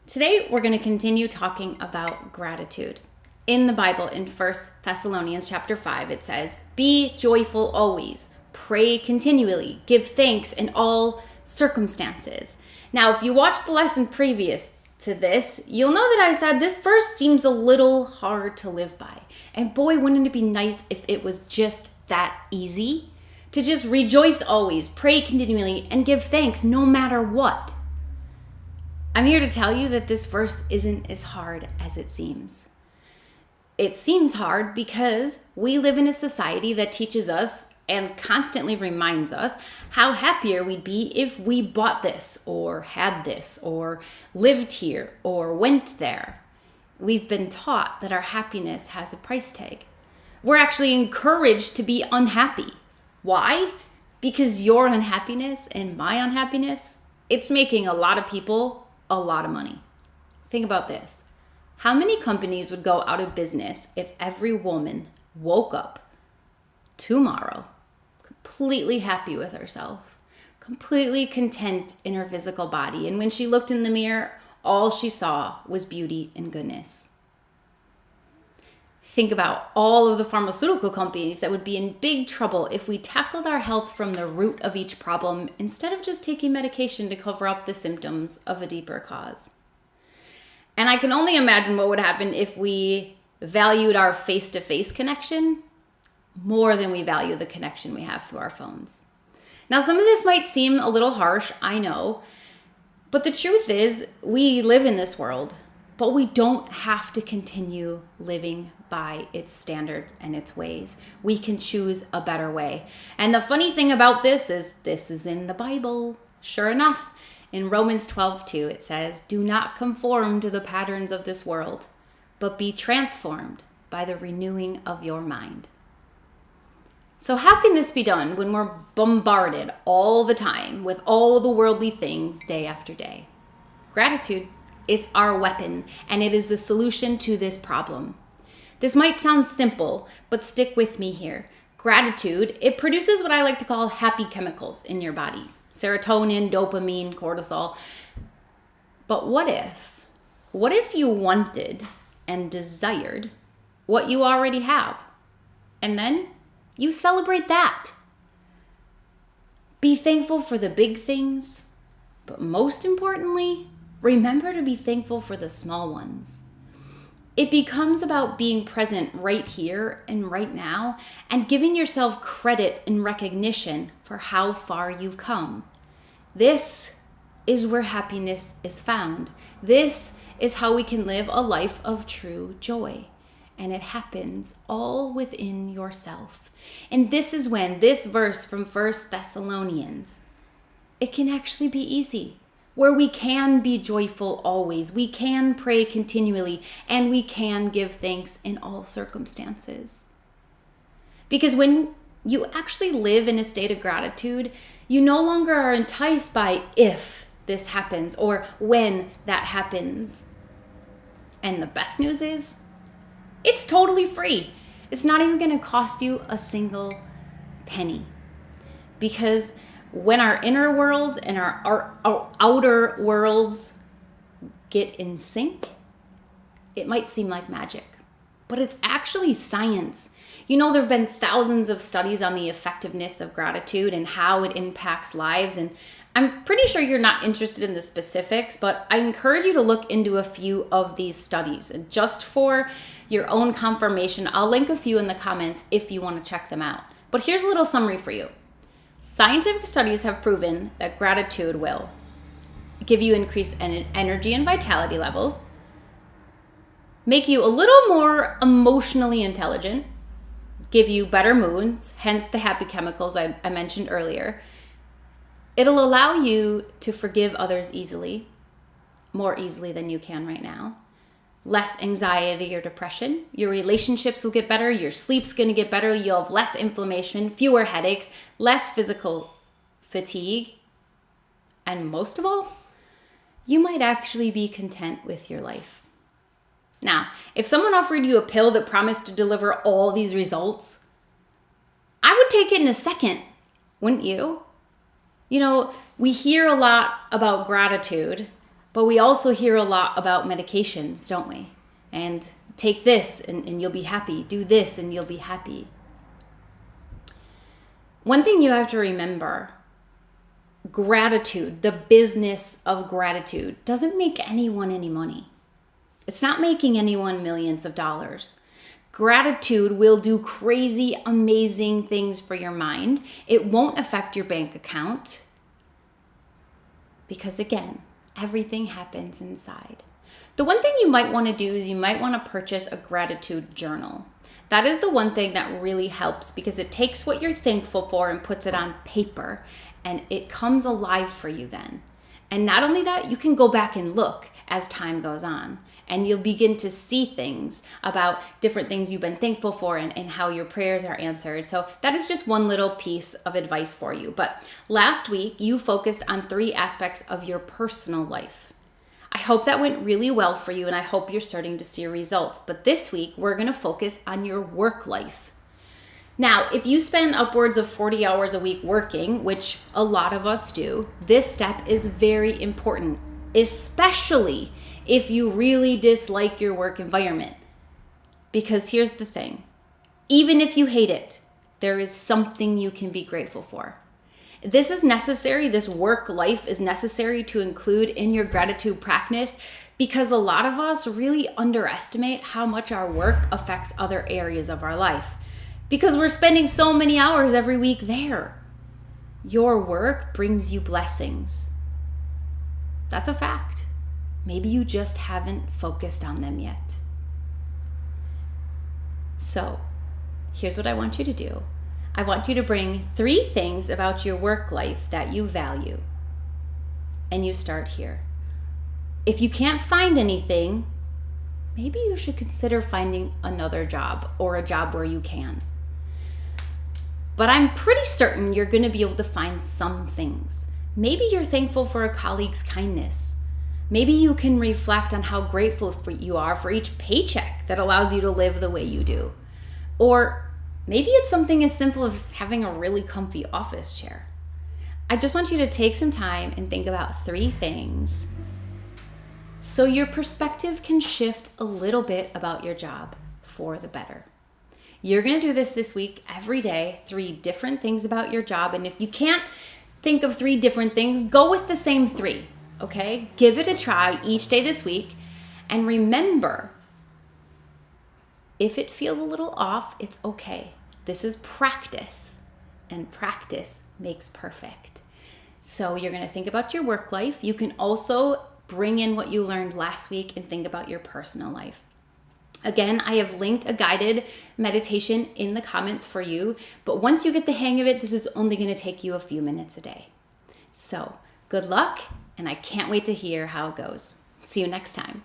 Today, we're going to continue talking about gratitude. In the Bible, in 1 Thessalonians chapter 5, it says, "Be joyful always, pray continually, give thanks in all circumstances." Now, if you watched the lesson previous to this, you'll know that I said this verse seems a little hard to live by. And boy, wouldn't it be nice if it was just that easy? To just rejoice always, pray continually, and give thanks no matter what. I'm here to tell you that this verse isn't as hard as it seems. It seems hard because we live in a society that teaches us and constantly reminds us how happier we'd be if we bought this or had this or lived here or went there. We've been taught that our happiness has a price tag. We're actually encouraged to be unhappy. Why? Because your unhappiness and my unhappiness, it's making a lot of people a lot of money. Think about this. How many companies would go out of business if every woman woke up tomorrow completely happy with herself, completely content in her physical body, and when she looked in the mirror, all she saw was beauty and goodness? Think about all of the pharmaceutical companies that would be in big trouble if we tackled our health from the root of each problem instead of just taking medication to cover up the symptoms of a deeper cause. And I can only imagine what would happen if we valued our face-to-face connection more than we value the connection we have through our phones. Now, some of this might seem a little harsh, I know, but the truth is we live in this world, but we don't have to continue living by its standards and its ways. We can choose a better way. And the funny thing about this is in the Bible. Sure enough, in Romans 12:2, it says, "Do not conform to the patterns of this world, but be transformed by the renewing of your mind." So how can this be done when we're bombarded all the time with all the worldly things day after day? Gratitude. It's our weapon, and it is the solution to this problem. This might sound simple, but stick with me here. Gratitude, it produces what I like to call happy chemicals in your body. Serotonin, dopamine, cortisol. But what if you wanted and desired what you already have? And then you celebrate that. Be thankful for the big things, but most importantly, remember to be thankful for the small ones. It becomes about being present right here and right now and giving yourself credit and recognition for how far you've come. This is where happiness is found. This is how we can live a life of true joy. And it happens all within yourself. And this is when this verse from 1 Thessalonians, it can actually be easy. Where we can be joyful always, we can pray continually, and we can give thanks in all circumstances. Because when you actually live in a state of gratitude, you no longer are enticed by if this happens or when that happens. And the best news is, it's totally free. It's not even going to cost you a single penny. Because when our inner worlds and our outer worlds get in sync, it might seem like magic, but it's actually science. You know, there have been thousands of studies on the effectiveness of gratitude and how it impacts lives. And I'm pretty sure you're not interested in the specifics, but I encourage you to look into a few of these studies. And just for your own confirmation, I'll link a few in the comments if you want to check them out. But here's a little summary for you. Scientific studies have proven that gratitude will give you increased energy and vitality levels, make you a little more emotionally intelligent, give you better moods, hence the happy chemicals I mentioned earlier. It'll allow you to forgive others easily, more easily than you can right now. Less anxiety or depression. Your relationships will get better. Your sleep's going to get better. You'll have less inflammation, fewer headaches, less physical fatigue. And most of all, you might actually be content with your life. Now, if someone offered you a pill that promised to deliver all these results, I would take it in a second, wouldn't you? You know, we hear a lot about gratitude, But we also hear a lot about medications, don't we? And take this and you'll be happy. Do this and you'll be happy. One thing you have to remember, gratitude, the business of gratitude, doesn't make anyone any money. It's not making anyone millions of dollars. Gratitude will do crazy, amazing things for your mind. It won't affect your bank account. Because again, everything happens inside. The one thing you might want to do is you might want to purchase a gratitude journal. That is the one thing that really helps because it takes what you're thankful for and puts it on paper and it comes alive for you then. And not only that, you can go back and look as time goes on and you'll begin to see things about different things you've been thankful for and how your prayers are answered. So that is just one little piece of advice for you. But last week, you focused on 3 aspects of your personal life. I hope that went really well for you and I hope you're starting to see results. But this week, we're going to focus on your work life. Now, if you spend upwards of 40 hours a week working, which a lot of us do, this step is very important, especially if you really dislike your work environment. Because here's the thing, even if you hate it, there is something you can be grateful for. This is necessary, this work life is necessary to include in your gratitude practice because a lot of us really underestimate how much our work affects other areas of our life because we're spending so many hours every week there. Your work brings you blessings. That's a fact. Maybe you just haven't focused on them yet. So, here's what I want you to do. I want you to bring 3 things about your work life that you value. And you start here. If you can't find anything, maybe you should consider finding another job or a job where you can. But I'm pretty certain you're going to be able to find some things. Maybe you're thankful for a colleague's kindness. Maybe you can reflect on how grateful you are for each paycheck that allows you to live the way you do. Or maybe it's something as simple as having a really comfy office chair. I just want you to take some time and think about 3 things so your perspective can shift a little bit about your job for the better. You're going to do this week every day, 3 different things about your job. And if you can't think of 3 different things, go with the same 3. Okay, give it a try each day this week. And remember, if it feels a little off, it's okay. This is practice, and practice makes perfect. So you're going to think about your work life. You can also bring in what you learned last week and think about your personal life. Again, I have linked a guided meditation in the comments for you. But once you get the hang of it, this is only going to take you a few minutes a day. So good luck. And I can't wait to hear how it goes. See you next time.